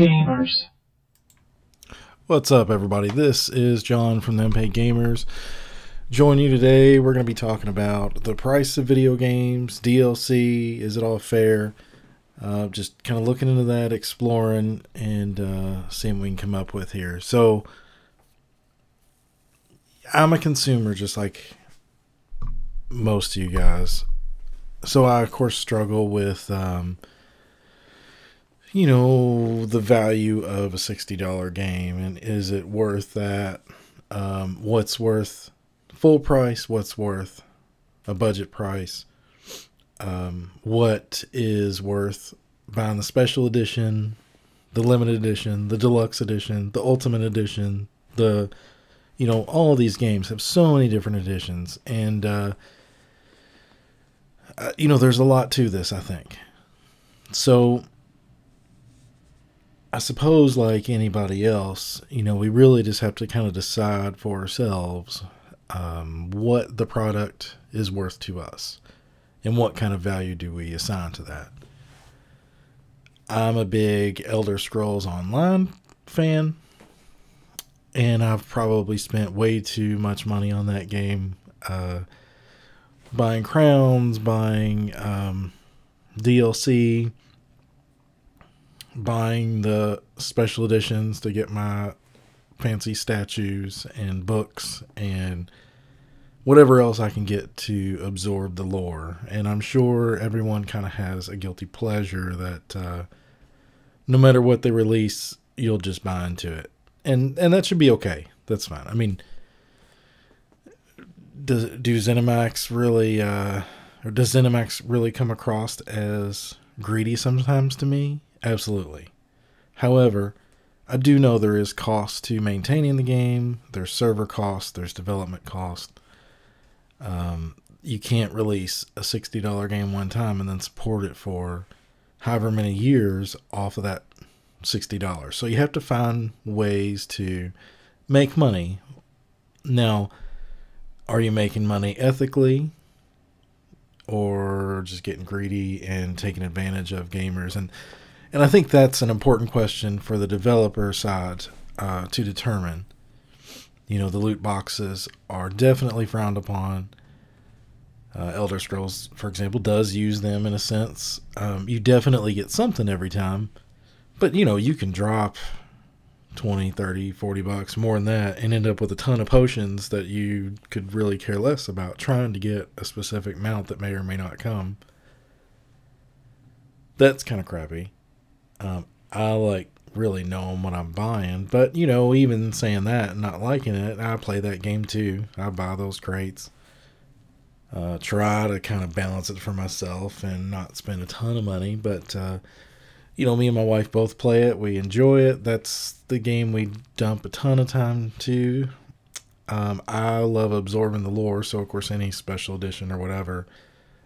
Gamers. What's up, everybody? This is John from the Unpaid Gamers. Join you today. We're going to be talking about the price of video games, DLC, is it all fair? Just kind of looking into that, exploring, and seeing what we can come up with here. So, I'm a consumer just like most of you guys. So I, of course, struggle with, the value of a $60 game, and is it worth that? What's worth full price? What's worth a budget price? What is worth buying the special edition, the limited edition, the deluxe edition, the ultimate edition? All these games have so many different editions, and there's a lot to this, I think. So I suppose, like anybody else, we really just have to kind of decide for ourselves what the product is worth to us and what kind of value do we assign to that. I'm a big Elder Scrolls Online fan, and I've probably spent way too much money on that game, buying crowns, buying DLC, buying the special editions to get my fancy statues and books and whatever else I can get to absorb the lore. And I'm sure everyone kind of has a guilty pleasure that no matter what they release, you'll just buy into it. And that should be okay. That's fine. I mean, do ZeniMax really, or does ZeniMax really come across as greedy sometimes to me? Absolutely. However, I do know there is cost to maintaining the game. There's server cost. There's development cost. You can't release a $60 game one time and then support it for however many years off of that $60. So you have to find ways to make money. Now, are you making money ethically or just getting greedy and taking advantage of gamers? And I think that's an important question for the developer side to determine. The loot boxes are definitely frowned upon. Elder Scrolls, for example, does use them in a sense. You definitely get something every time. But, you can drop 20, 30, 40 bucks, more than that, and end up with a ton of potions that you could really care less about trying to get a specific mount that may or may not come. That's kind of crappy. I really knowing what I'm buying, but even saying that and not liking it, I play that game too. I buy those crates, try to kind of balance it for myself and not spend a ton of money. But me and my wife both play it. We enjoy it. That's the game we dump a ton of time to. I love absorbing the lore, so of course any special edition or whatever,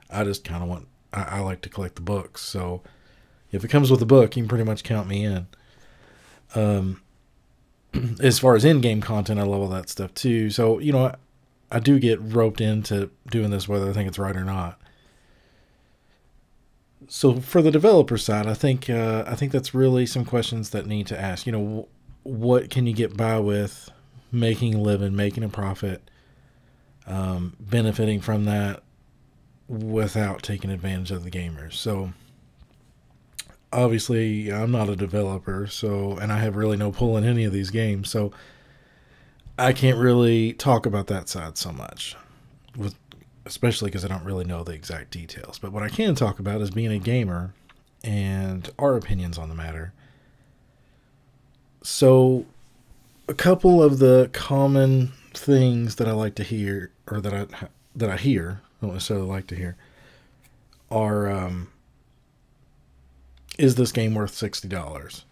I just kind of I like to collect the books. So if it comes with a book, you can pretty much count me in. As far as in-game content, I love all that stuff too. So, I do get roped into doing this whether I think it's right or not. So for the developer side, I think that's really some questions that need to ask. What can you get by with making a living, making a profit, benefiting from that without taking advantage of the gamers? So obviously, I'm not a developer, and I have really no pull in any of these games, so I can't really talk about that side so much, especially because I don't really know the exact details. But what I can talk about is being a gamer and our opinions on the matter. So, a couple of the common things that I like to hear, or that I hear, I don't necessarily like to hear, are is this game worth $60?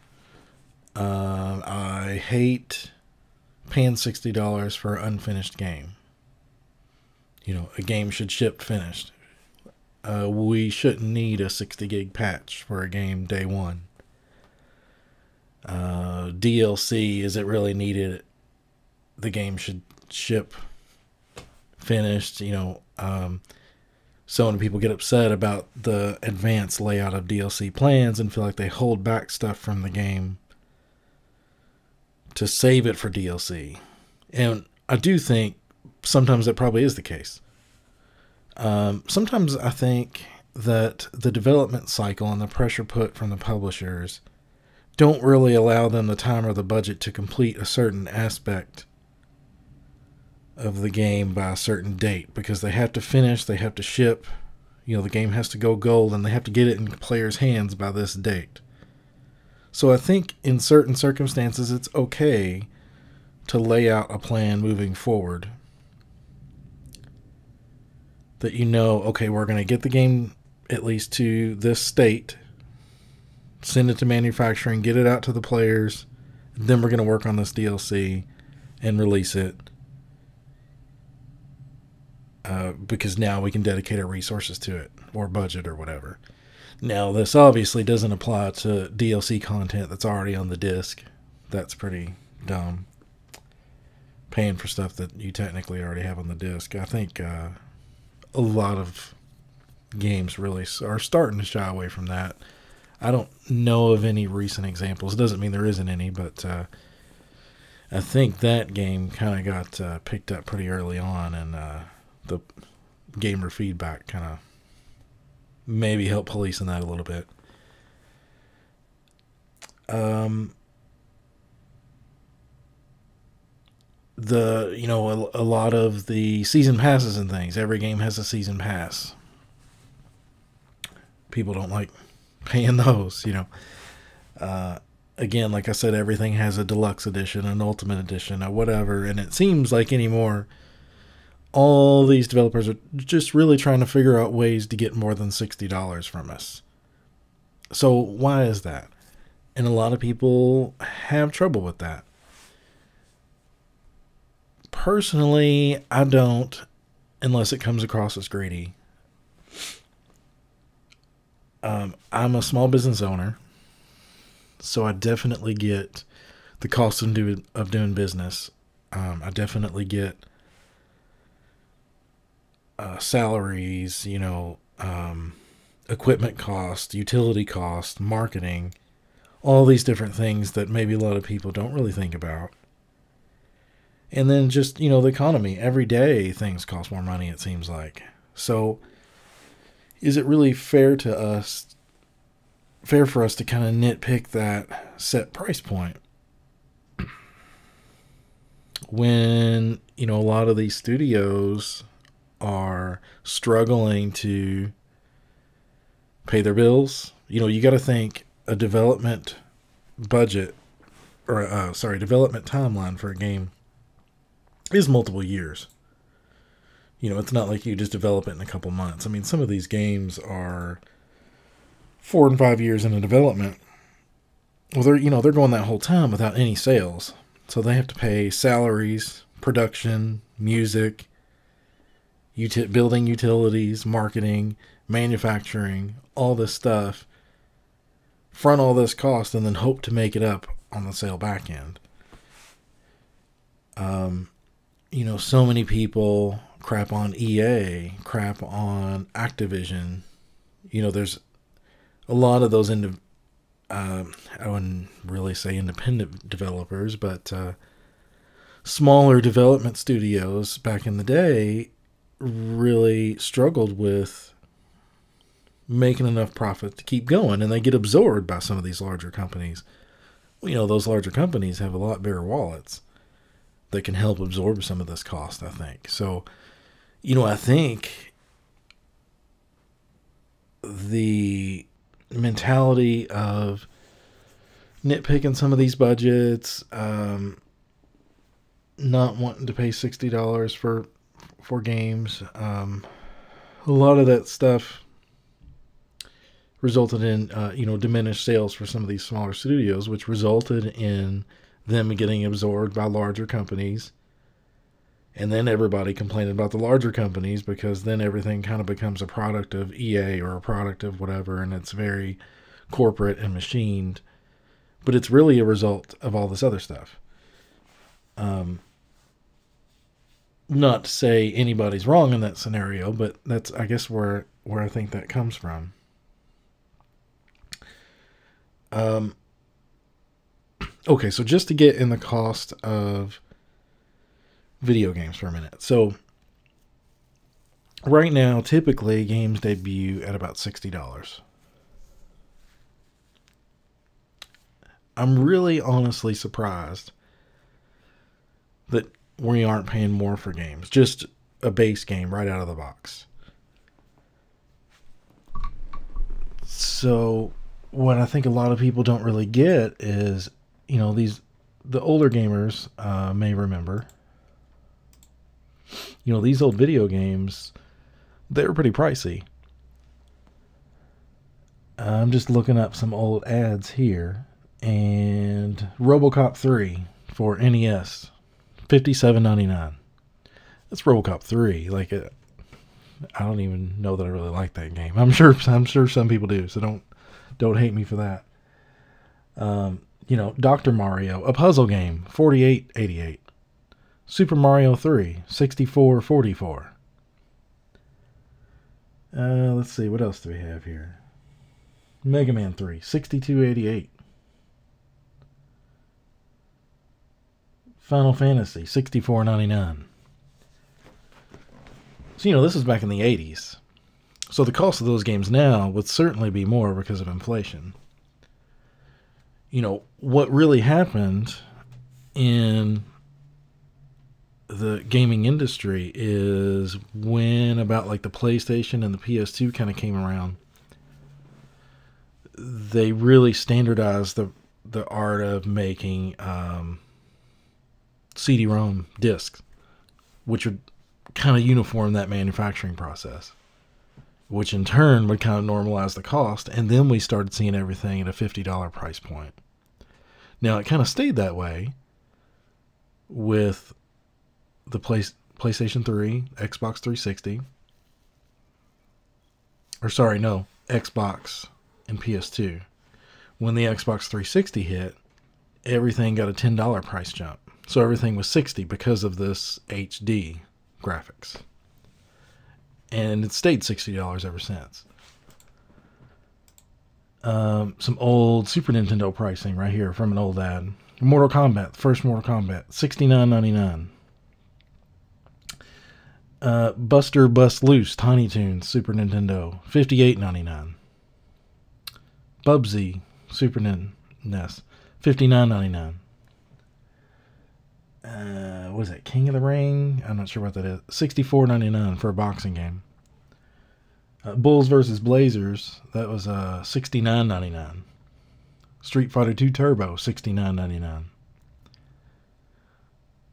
I hate paying $60 for an unfinished game. A game should ship finished. We shouldn't need a 60 gig patch for a game day one. DLC, is it really needed? The game should ship finished. So many people get upset about the advanced layout of DLC plans and feel like they hold back stuff from the game to save it for DLC. And I do think sometimes that probably is the case. Sometimes I think that the development cycle and the pressure put from the publishers don't really allow them the time or the budget to complete a certain aspect of the game by a certain date, because they have to finish, they have to ship, the game has to go gold, and they have to get it in players' hands by this date. So I think in certain circumstances it's okay to lay out a plan moving forward that okay, we're going to get the game at least to this state, send it to manufacturing, get it out to the players, then we're going to work on this DLC and release it, because now we can dedicate our resources to it, or budget, or whatever. Now, this obviously doesn't apply to DLC content that's already on the disc. That's pretty dumb. Paying for stuff that you technically already have on the disc. I think a lot of games really are starting to shy away from that. I don't know of any recent examples. It doesn't mean there isn't any, but I think that game kind of got picked up pretty early on, and the gamer feedback kind of maybe helped policing that a little bit. A lot of the season passes and things. Every game has a season pass. People don't like paying those, Again, like I said, everything has a deluxe edition, an ultimate edition, or whatever, and it seems like anymore all these developers are just really trying to figure out ways to get more than $60 from us. So why is that? And a lot of people have trouble with that. Personally, I don't, unless it comes across as greedy. I'm a small business owner, so I definitely get the cost of doing business. I definitely get salaries, equipment cost, utility cost, marketing, all these different things that maybe a lot of people don't really think about. And then just, the economy. Every day things cost more money, it seems like. So is it really fair for us to kind of nitpick that set price point when, a lot of these studios are struggling to pay their bills? You got to think a development budget, or development timeline for a game is multiple years. It's not like you just develop it in a couple months. I mean, some of these games are 4 and 5 years into development. Well, they're going that whole time without any sales. So they have to pay salaries, production, music, building utilities, marketing, manufacturing, all this stuff, front all this cost, and then hope to make it up on the sale back end. So many people crap on EA, crap on Activision. There's a lot of those I wouldn't really say independent developers, but smaller development studios back in the day really struggled with making enough profit to keep going, and they get absorbed by some of these larger companies. Those larger companies have a lot bigger wallets that can help absorb some of this cost, I think. So, I think the mentality of nitpicking some of these budgets, not wanting to pay $60 for games, a lot of that stuff resulted in diminished sales for some of these smaller studios, which resulted in them getting absorbed by larger companies, and then everybody complaining about the larger companies, because then everything kind of becomes a product of EA or a product of whatever, and it's very corporate and machined, but it's really a result of all this other stuff. Not to say anybody's wrong in that scenario, but that's, I guess, where I think that comes from. Okay, so just to get in the cost of video games for a minute. So right now, typically games debut at about $60. I'm really honestly surprised that we aren't paying more for games. Just a base game right out of the box. So what I think a lot of people don't really get is, the older gamers may remember, these old video games, they were pretty pricey. I'm just looking up some old ads here, and RoboCop 3 for NES, $57.99. That's RoboCop 3. I don't even know that I really like that game. I'm sure some people do, so don't hate me for that. Dr. Mario, a puzzle game, $48.88. Super Mario 3, $64.44. Let's see, what else do we have here? Mega Man 3, $62.88. Final Fantasy, $64.99. So, this is back in the 80s. So the cost of those games now would certainly be more because of inflation. What really happened in the gaming industry is when about the PlayStation and the PS2 kind of came around, they really standardized the art of making CD-ROM discs, which would kind of uniform that manufacturing process, which in turn would kind of normalize the cost, and then we started seeing everything at a $50 price point. Now, it kind of stayed that way with the PlayStation 3, Xbox 360, Xbox and PS2. When the Xbox 360 hit, everything got a $10 price jump. So everything was $60 because of this HD graphics. And it stayed $60 ever since. Some old Super Nintendo pricing right here from an old ad. Mortal Kombat, the first Mortal Kombat, $69.99. Buster Bust Loose, Tiny Toons, Super Nintendo, $58.99. Bubsy, Super NES, $59.99. What is that? King of the Ring? I'm not sure what that is. $64.99 for a boxing game. Bulls versus Blazers, that was $69.99. Street Fighter 2 Turbo, $69.99.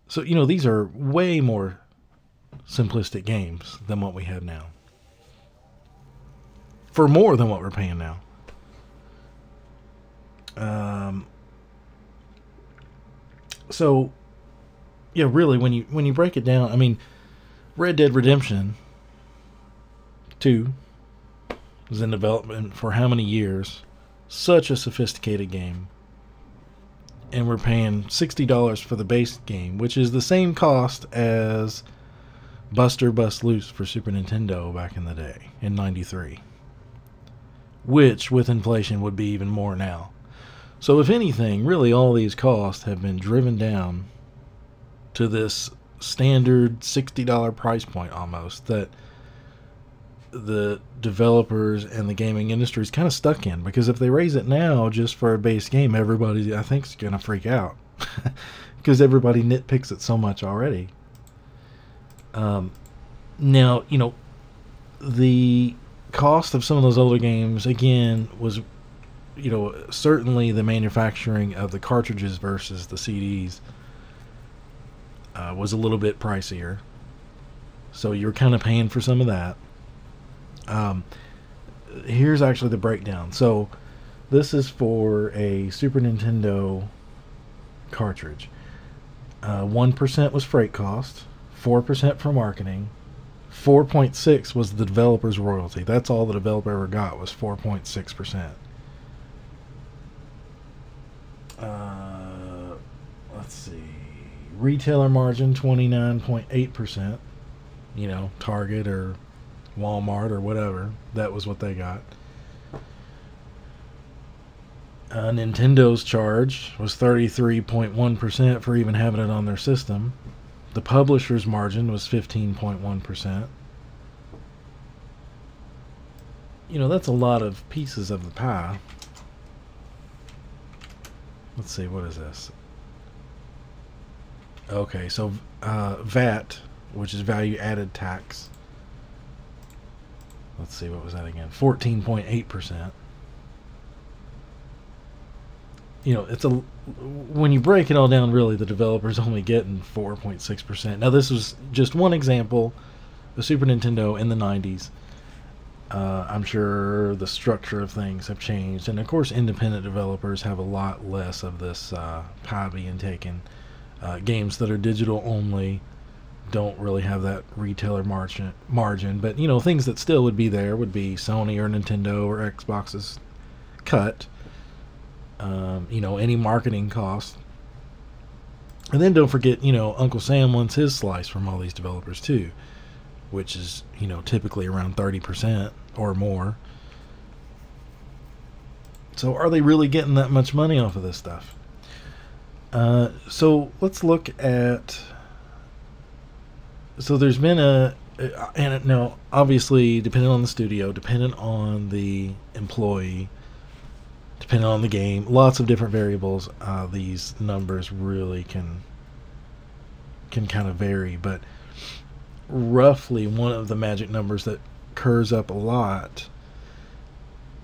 So, these are way more simplistic games than what we have now. For more than what we're paying now. So, yeah, really, when you break it down, I mean, Red Dead Redemption 2 was in development for how many years? Such a sophisticated game. And we're paying $60 for the base game, which is the same cost as Buster Bust Loose for Super Nintendo back in the day, in '93. Which, with inflation, would be even more now. So if anything, really all these costs have been driven down to this standard $60 price point almost that the developers and the gaming industry is kind of stuck in, because if they raise it now just for a base game, everybody I think is going to freak out because everybody nitpicks it so much already. Now, the cost of some of those older games again was, certainly the manufacturing of the cartridges versus the CDs was a little bit pricier, so you're kind of paying for some of that. Here's actually the breakdown. So this is for a Super Nintendo cartridge. 1% was freight cost, 4% for marketing, 4.6 was the developer's royalty. That's all the developer ever got, was 4.6%. Let's see. Retailer margin, 29.8%. Target or Walmart or whatever, that was what they got. Nintendo's charge was 33.1% for even having it on their system. The publisher's margin was 15.1%. That's a lot of pieces of the pie. Let's see, what is this? Okay, so VAT, which is value added tax. Let's see, what was that again? 14.8%. It's when you break it all down, really, the developer's only getting 4.6%. Now, this was just one example, the Super Nintendo in the 90s. I'm sure the structure of things have changed, and of course, independent developers have a lot less of this pie being taken. Games that are digital only don't really have that retailer margin, but things that still would be there would be Sony or Nintendo or Xbox's cut. Any marketing cost. And then don't forget, Uncle Sam wants his slice from all these developers too, which is, typically around 30% or more. So are they really getting that much money off of this stuff? So let's look at, so there's been and now obviously depending on the studio, depending on the employee, depending on the game, lots of different variables, these numbers really can kind of vary, but roughly one of the magic numbers that occurs up a lot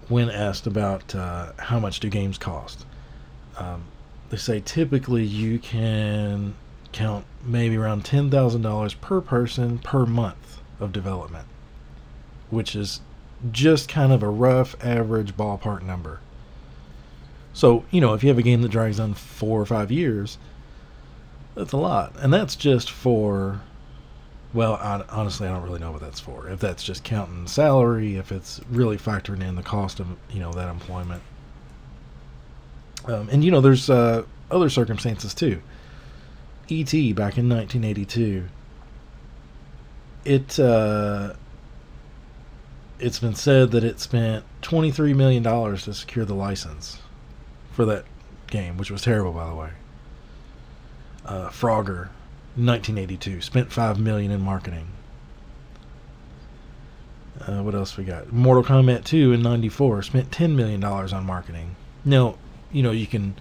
when asked about how much do games cost. They say typically you can count maybe around $10,000 per person per month of development, which is just kind of a rough average ballpark number. So, if you have a game that drags on 4 or 5 years, that's a lot. And that's just for, well, honestly, I don't really know what that's for. If that's just counting salary, if it's really factoring in the cost of, that employment. And, there's other circumstances, too. E.T. back in 1982, it's been said that it spent $23 million to secure the license for that game, which was terrible, by the way. Frogger, 1982, spent $5 million in marketing. What else we got? Mortal Kombat 2 in 94 spent $10 million on marketing. Now, you can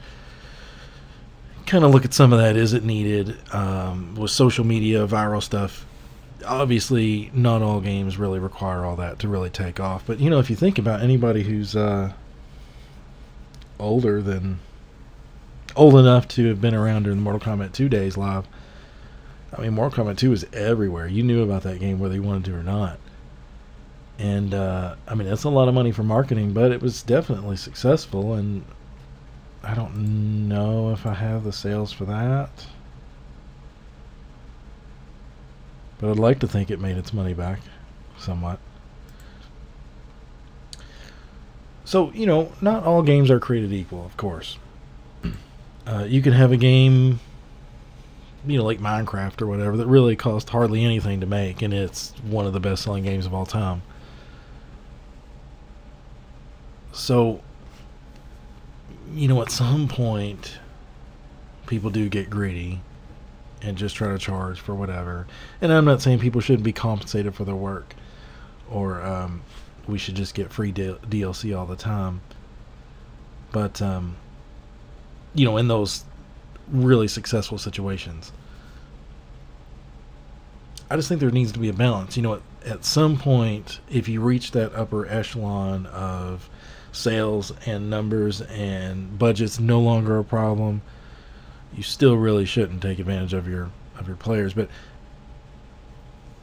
kind of look at some of that. Is it needed? With social media, viral stuff, obviously not all games really require all that to really take off. But, if you think about anybody who's old enough to have been around during the Mortal Kombat 2 days live, I mean, Mortal Kombat 2 was everywhere. You knew about that game whether you wanted to or not. And, that's a lot of money for marketing, but it was definitely successful, and I don't know if I have the sales for that. But I'd like to think it made its money back somewhat. So, not all games are created equal, of course. You can have a game, like Minecraft or whatever, that really cost hardly anything to make, and it's one of the best-selling games of all time. So, at some point, people do get greedy and just try to charge for whatever. And I'm not saying people shouldn't be compensated for their work, or we should just get free DLC all the time. But, in those really successful situations, I just think there needs to be a balance. At some point, if you reach that upper echelon of sales and numbers and budgets no longer a problem, you still really shouldn't take advantage of your players. But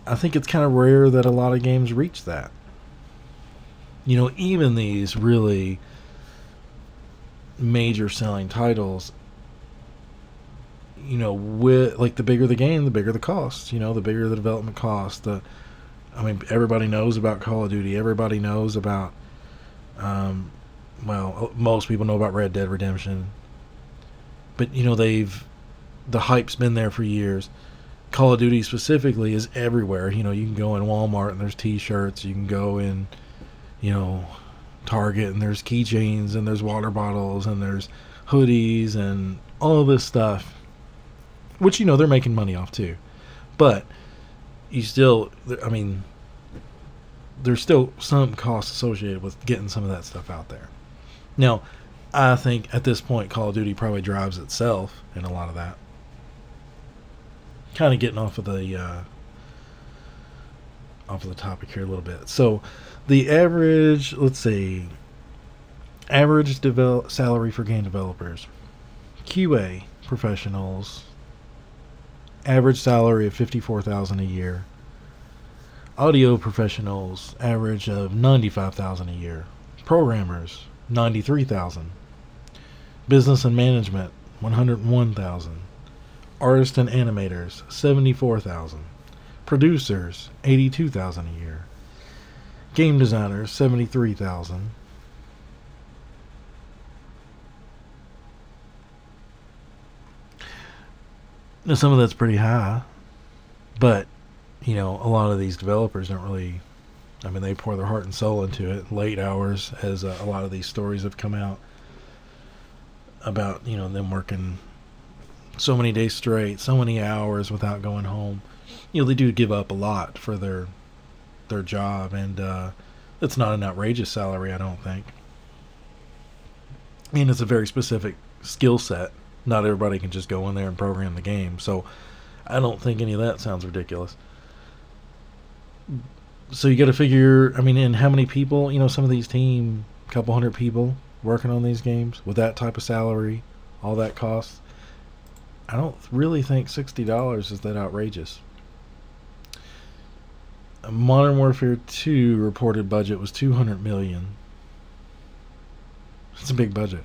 I think it's kind of rare that a lot of games reach that. Even these really major selling titles, with like the bigger the game, the bigger the cost. The bigger the development cost. Everybody knows about Call of Duty. Everybody knows about most people know about Red Dead Redemption. But the hype's been there for years. Call of Duty specifically is everywhere. You can go in Walmart and there's t-shirts. You can go in, Target, and there's keychains, and there's water bottles, and there's hoodies, and all this stuff, which, you know, they're making money off too. But you still, I mean, there's still some cost associated with getting some of that stuff out there. Now, I think at this point, Call of Duty probably drives itself in a lot of that. Kind of getting off of the topic here a little bit. So, the average, let's see, average salary for game developers, QA professionals, average salary of $54,000 a year. Audio professionals, average of $95,000 a year. Programmers, $93,000. Business and management, $101,000. Artists and animators, $74,000. Producers, $82,000 a year. Game designers, $73,000. Now, some of that's pretty high, but, you know, a lot of these developers don't really, I mean, they pour their heart and soul into it. Late hours, as a lot of these stories have come out about, you know, them working so many days straight, so many hours without going home. You know, they do give up a lot for their job, and it's not an outrageous salary, I don't think. And it's a very specific skill set. Not everybody can just go in there and program the game, so I don't think any of that sounds ridiculous. So you got to figure, I mean, and how many people, you know, some of these team, a couple hundred people working on these games with that type of salary, all that cost. I don't really think $60 is that outrageous. Modern Warfare 2 reported budget was $200 million. It's a big budget.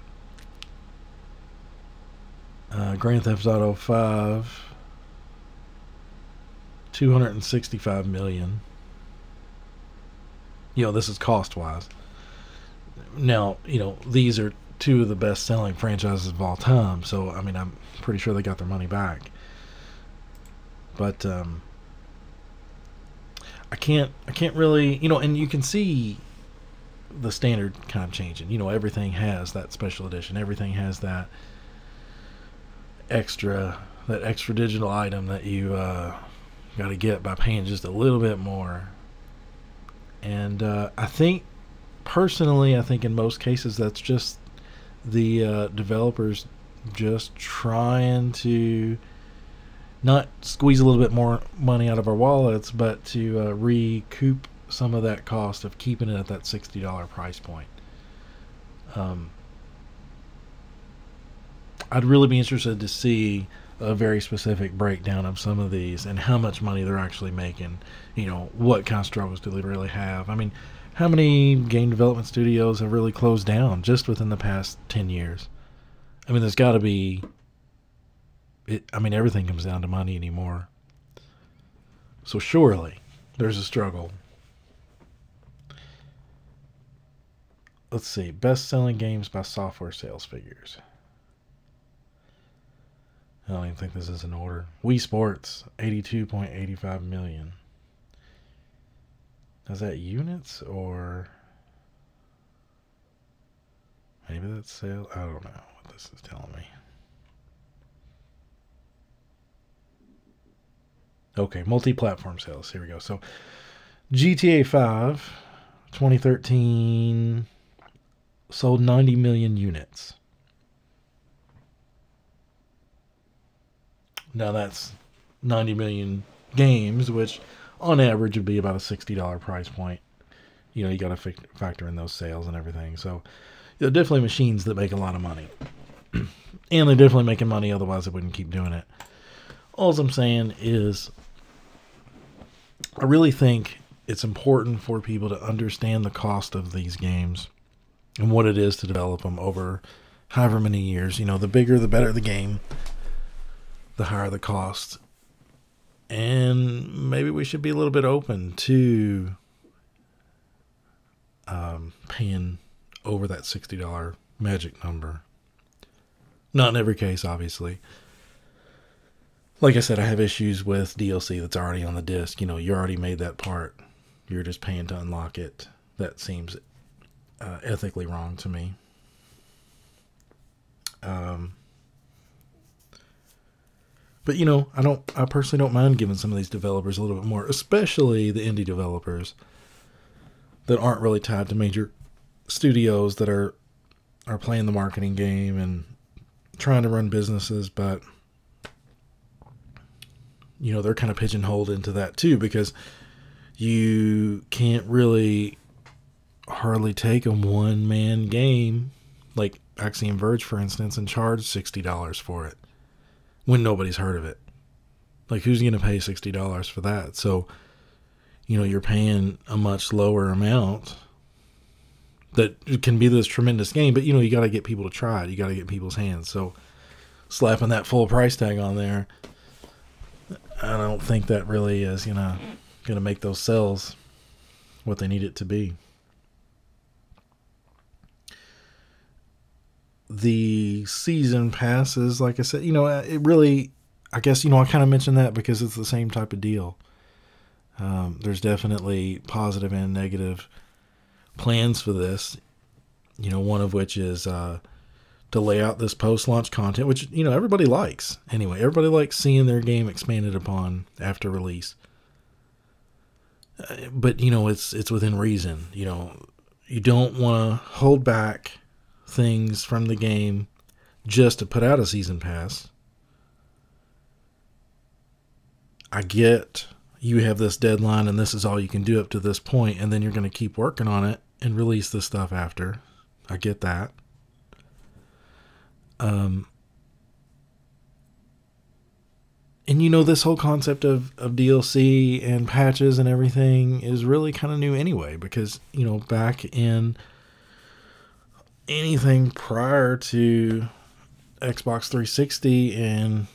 Grand Theft Auto 5, $265 million. You know, this is cost-wise. Now, you know, these are two of the best-selling franchises of all time, so, I mean, I'm pretty sure they got their money back. But, I can't really, you know, and you can see the standard kind of changing. You know, everything has that special edition. Everything has that extra digital item that you got to get by paying just a little bit more. And I think, personally, in most cases that's just the developers just trying to not squeeze a little bit more money out of our wallets, but to recoup some of that cost of keeping it at that $60 price point. I'd really be interested to see a very specific breakdown of some of these and how much money they're actually making. You know, what kind of struggles do they really have? I mean, how many game development studios have really closed down just within the past 10 years? I mean, there's got to be... I mean, everything comes down to money anymore. So surely there's a struggle. Let's see. Best-selling games by software sales figures. I don't even think this is in order. Wii Sports, 82.85 million. Is that units or... maybe that's sales? I don't know what this is telling me. Okay, multi-platform sales. Here we go. So, GTA 5, 2013, sold 90 million units. Now that's 90 million games, which on average would be about a $60 price point. You know, you got to factor in those sales and everything. So, they're definitely machines that make a lot of money. And they're definitely making money, otherwise they wouldn't keep doing it. All I'm saying is, I really think it's important for people to understand the cost of these games and what it is to develop them over however many years. You know, the bigger, the better the game, the higher the cost. And maybe we should be a little bit open to paying over that $60 magic number. Not in every case, obviously. Like I said, I have issues with DLC that's already on the disc. You know, you already made that part. You're just paying to unlock it. That seems ethically wrong to me. But I personally don't mind giving some of these developers a little bit more, especially the indie developers that aren't really tied to major studios that are playing the marketing game and trying to run businesses, but they're kind of pigeonholed into that too, because you can't really hardly take a one-man game like Axiom Verge, for instance, and charge $60 for it when nobody's heard of it. Like, who's going to pay $60 for that? So, you're paying a much lower amount that can be this tremendous game, but, you got to get people to try it. You got to get people's hands. So, slapping that full price tag on there, I don't think that really is, going to make those sales what they need it to be. The season passes, like I said, it really, I guess, I kind of mentioned that because it's the same type of deal. There's definitely positive and negative plans for this, one of which is to lay out this post-launch content, which, everybody likes. Anyway, everybody likes seeing their game expanded upon after release. But, it's within reason. You don't want to hold back things from the game just to put out a season pass. I get you have this deadline and this is all you can do up to this point, and then you're going to keep working on it and release this stuff after. I get that. And this whole concept of DLC and patches and everything is really kind of new anyway, because, back in anything prior to Xbox 360 and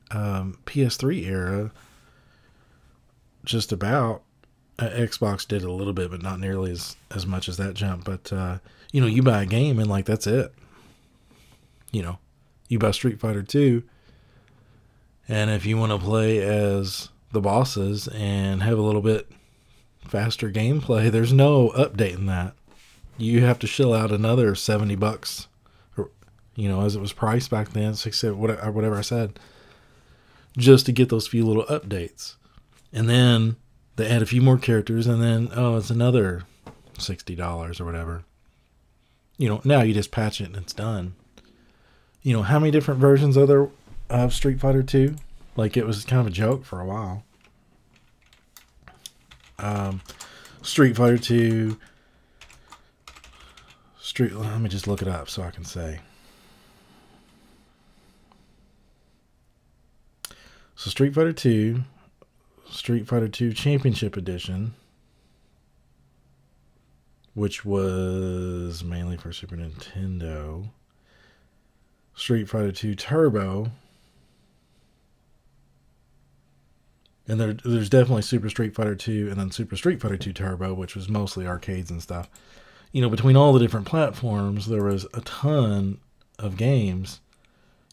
PS3 era, just about, Xbox did a little bit, but not nearly as much as that jump. But, you buy a game and, like, that's it. You buy Street Fighter 2, and if you want to play as the bosses and have a little bit faster gameplay, there's no update in that. You have to shell out another $70, or, as it was priced back then, whatever I said, just to get those few little updates. And then they add a few more characters, and then, it's another $60 or whatever. Now you just patch it and it's done. How many different versions are there of Street Fighter 2? Like, it was kind of a joke for a while. Street Fighter 2... let me just look it up so I can say. So Street Fighter 2, Street Fighter 2 Championship Edition, which was mainly for Super Nintendo. Street Fighter 2 Turbo. And there's definitely Super Street Fighter 2 and then Super Street Fighter 2 Turbo, which was mostly arcades and stuff. Between all the different platforms, there was a ton of games.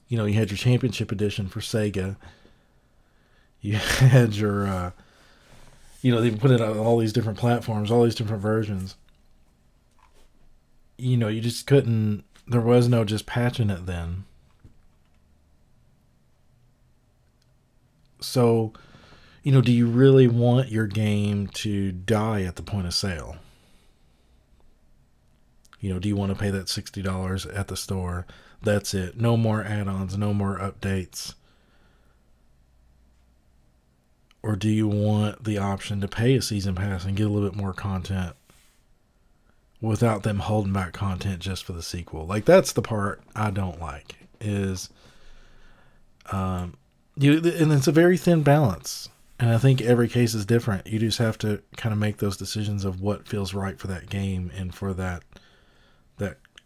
You had your Championship Edition for Sega. You had your, they put it on all these different platforms, all these different versions. You just couldn't, there was no just patching it then. So, do you really want your game to die at the point of sale? Do you want to pay that $60 at the store? That's it. No more add-ons, no more updates. Or do you want the option to pay a season pass and get a little bit more content without them holding back content just for the sequel? Like, that's the part I don't like, is and it's a very thin balance. And I think every case is different. You just have to kind of make those decisions of what feels right for that game and for that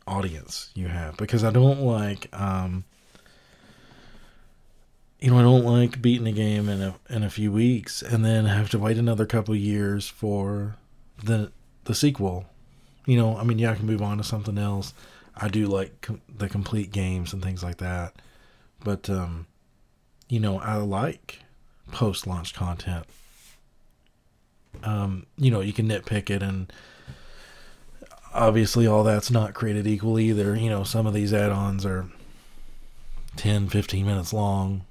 audience you have. Because I don't like I don't like beating a game in a few weeks and then have to wait another couple of years for the sequel. I can move on to something else. I do like the complete games and things like that, but I like post-launch content. You can nitpick it and Obviously, all that's not created equal either. You know, some of these add-ons are 10, 15 minutes long,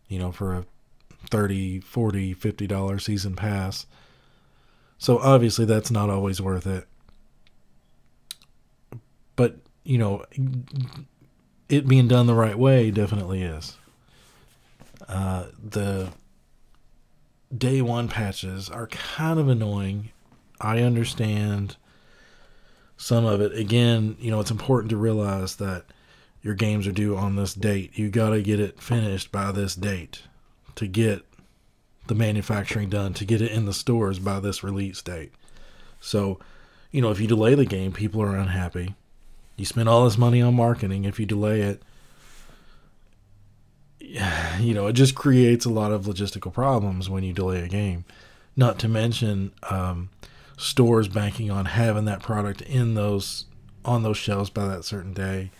you know, for a 30, 40, $50 season pass. So obviously that's not always worth it. But, you know, it being done the right way definitely is. The day one patches are kind of annoying. I understand some of it. Again, you know, it's important to realize that your games are due on this date. You got to get it finished by this date to get the manufacturing done, to get it in the stores by this release date. So, you know, if you delay the game, people are unhappy. You spend all this money on marketing. If you delay it, you know, it just creates a lot of logistical problems when you delay a game. Not to mention stores banking on having that product on those shelves by that certain day.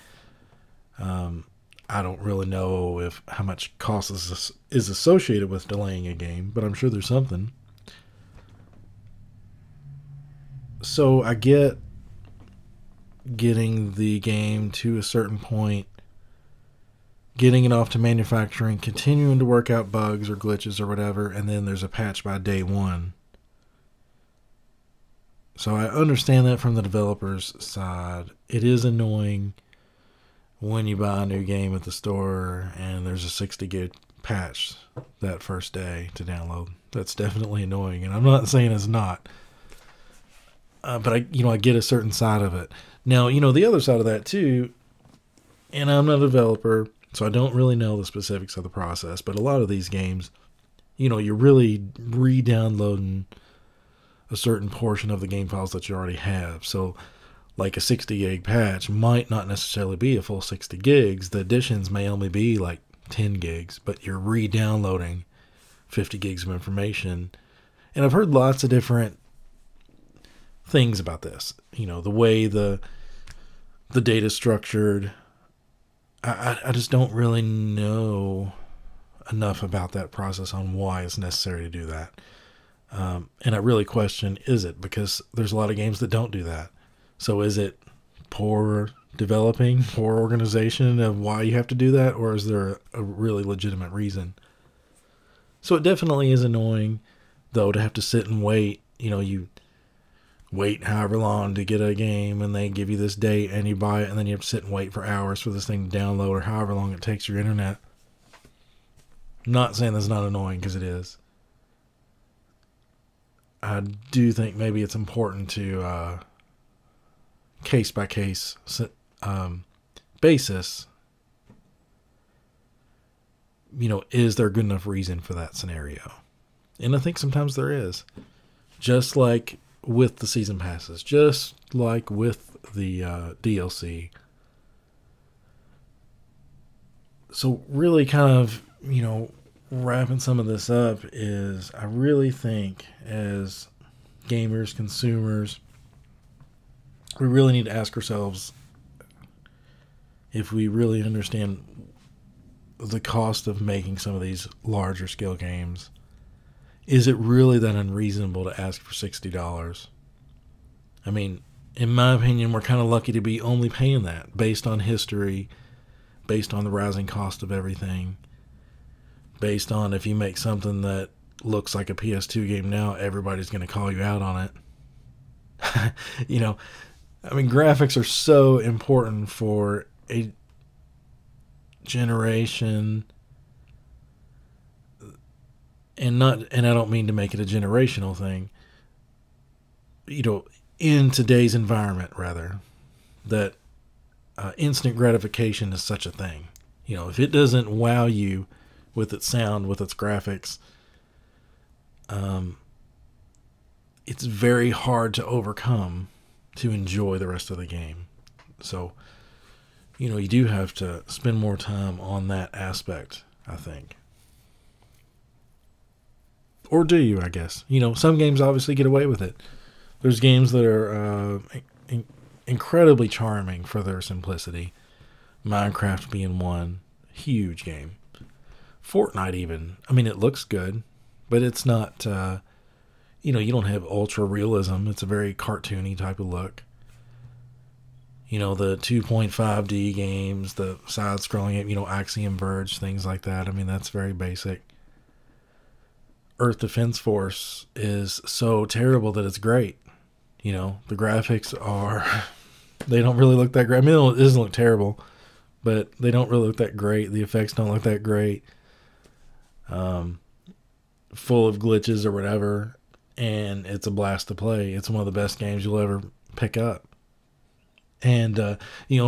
I don't really know if how much cost is associated with delaying a game, but I'm sure there's something. So I get getting the game to a certain point, getting it off to manufacturing, continuing to work out bugs or glitches or whatever, and then there's a patch by day one. So I understand that from the developer's side. It is annoying when you buy a new game at the store and there's a 60 gig patch that first day to download. That's definitely annoying, and I'm not saying it's not. But I get a certain side of it. Now, the other side of that too, and I'm not a developer, so I don't really know the specifics of the process, but a lot of these games, you're really re-downloading a certain portion of the game files that you already have. So like a 60 gig patch might not necessarily be a full 60 gigs. The additions may only be like 10 gigs, but you're re-downloading 50 gigs of information. And I've heard lots of different things about this. The way the data is structured. I just don't really know enough about that process on why it's necessary to do that. And I really question, is it? Because there's a lot of games that don't do that. So is it poor developing, poor organization of why you have to do that? Or is there a really legitimate reason? So it definitely is annoying, though, to have to sit and wait. You wait however long to get a game and they give you this date and you buy it, and then you have to sit and wait for hours for this thing to download, or however long it takes your internet. I'm not saying that's not annoying, because it is. I do think maybe it's important to case by case basis. Is there a good enough reason for that scenario? And I think sometimes there is. Just like with the season passes, just like with the DLC. So really kind of, wrapping some of this up is, I really think as gamers, consumers, we really need to ask ourselves if we really understand the cost of making some of these larger scale games. Is it really that unreasonable to ask for $60? I mean, in my opinion, we're kind of lucky to be only paying that based on history, based on the rising cost of everything, based on if you make something that looks like a PS2 game now, everybody's going to call you out on it. Graphics are so important for a generation, and I don't mean to make it a generational thing. In today's environment, rather, that instant gratification is such a thing. If it doesn't wow you with its sound, with its graphics, it's very hard to overcome to enjoy the rest of the game. So, you do have to spend more time on that aspect, I think. Or do you, I guess. Some games obviously get away with it. There's games that are incredibly charming for their simplicity. Minecraft being one. Huge game. Fortnite even. It looks good, but it's not, You don't have ultra realism. It's a very cartoony type of look. The 2.5D games, the side scrolling, Axiom Verge, things like that. I mean, that's very basic. Earth Defense Force is so terrible that it's great. The graphics are, they don't really look that great. I mean, it doesn't look terrible, but they don't really look that great. The effects don't look that great. Full of glitches or whatever, and it's a blast to play. It's one of the best games you'll ever pick up. And,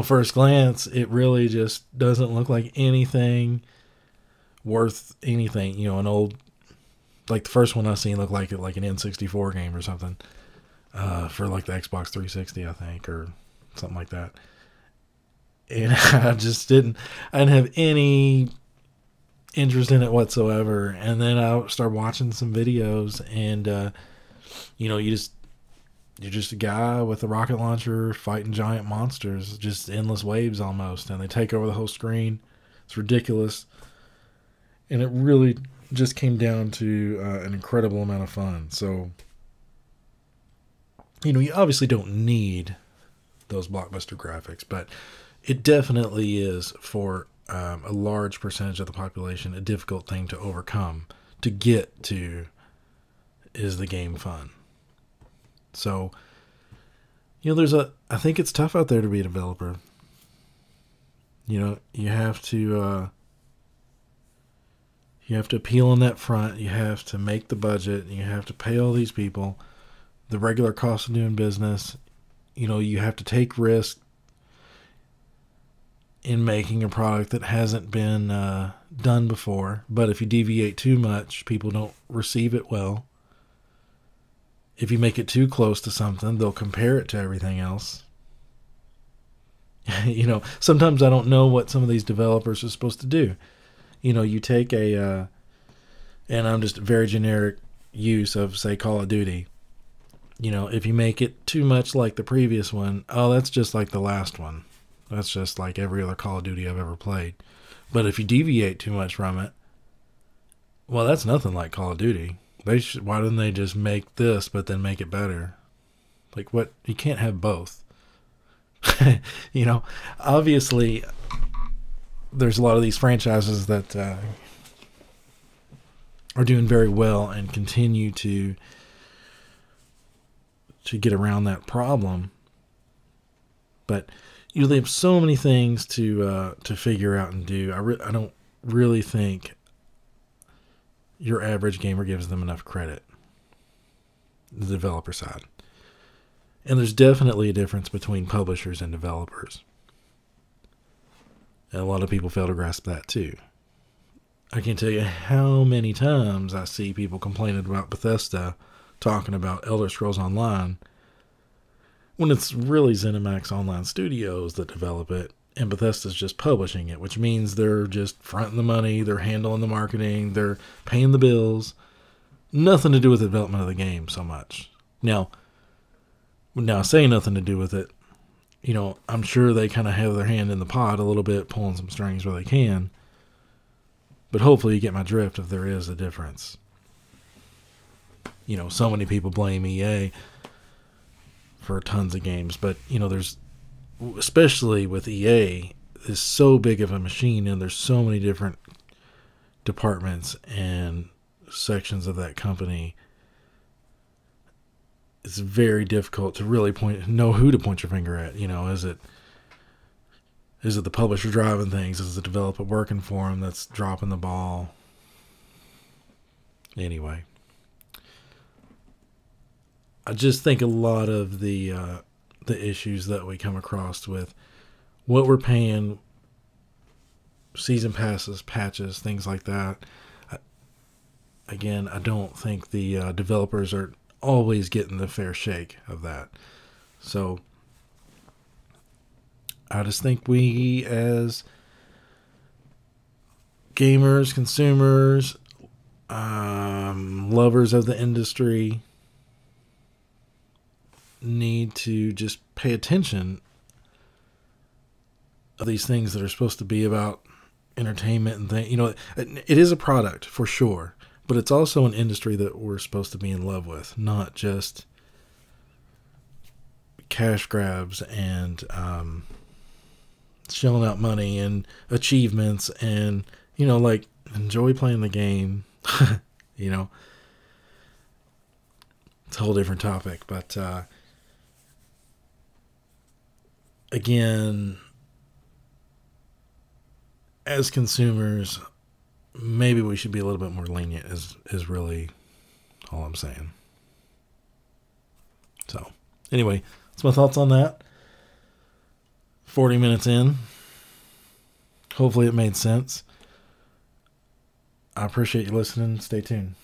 first glance, it really just doesn't look like anything worth anything. An old, like the first one I seen looked like an N64 game or something, for like the Xbox 360, I think, or something like that. And I didn't have any interest in it whatsoever. And then I started watching some videos, and, you're just a guy with a rocket launcher fighting giant monsters, just endless waves almost, and they take over the whole screen. It's ridiculous. And it really just came down to an incredible amount of fun. So, you obviously don't need those blockbuster graphics, but it definitely is, for a large percentage of the population, a difficult thing to overcome. To get to, is the game fun? So, I think it's tough out there to be a developer. You have to appeal on that front. You have to make the budget. You have to pay all these people the regular cost of doing business. You have to take risks in making a product that hasn't been done before. But if you deviate too much, people don't receive it well. If you make it too close to something, they'll compare it to everything else. Sometimes I don't know what some of these developers are supposed to do. You take and I'm just very generic use of, say, Call of Duty. If you make it too much like the previous one, oh, that's just like the last one. That's just like every other Call of Duty I've ever played. But if you deviate too much from it, well, that's nothing like Call of Duty. Why didn't they just make this, but then make it better? Like, what? You can't have both. Obviously, there's a lot of these franchises that are doing very well and continue to get around that problem. But they have so many things to figure out and do. I don't really think your average gamer gives them enough credit, the developer side. And there's definitely a difference between publishers and developers. And a lot of people fail to grasp that too. I can't tell you how many times I see people complaining about Bethesda talking about Elder Scrolls Online, when it's really ZeniMax Online Studios that develop it, and Bethesda's just publishing it, which means they're just fronting the money, they're handling the marketing, they're paying the bills. Nothing to do with the development of the game so much. Now saying nothing to do with it, I'm sure they kind of have their hand in the pot a little bit, pulling some strings where they can. But hopefully you get my drift if there is a difference. So many people blame EA for tons of games, but, there's, especially with EA, is so big of a machine, and there's so many different departments and sections of that company. It's very difficult to really know who to point your finger at. Is it the publisher driving things? Is it the developer working for them that's dropping the ball? Anyway, I just think a lot of the issues that we come across with what we're paying, season passes, patches, things like that. I don't think the developers are always getting the fair shake of that. So I just think we, as gamers, consumers, lovers of the industry, need to just pay attention of these things that are supposed to be about entertainment and things. It is a product for sure, But it's also an industry that we're supposed to be in love with, not just cash grabs and shelling out money and achievements and, like, enjoy playing the game. you know, it's a whole different topic. But again, as consumers, maybe we should be a little bit more lenient is really all I'm saying. So anyway, that's my thoughts on that. 40 minutes in. Hopefully it made sense. I appreciate you listening. Stay tuned.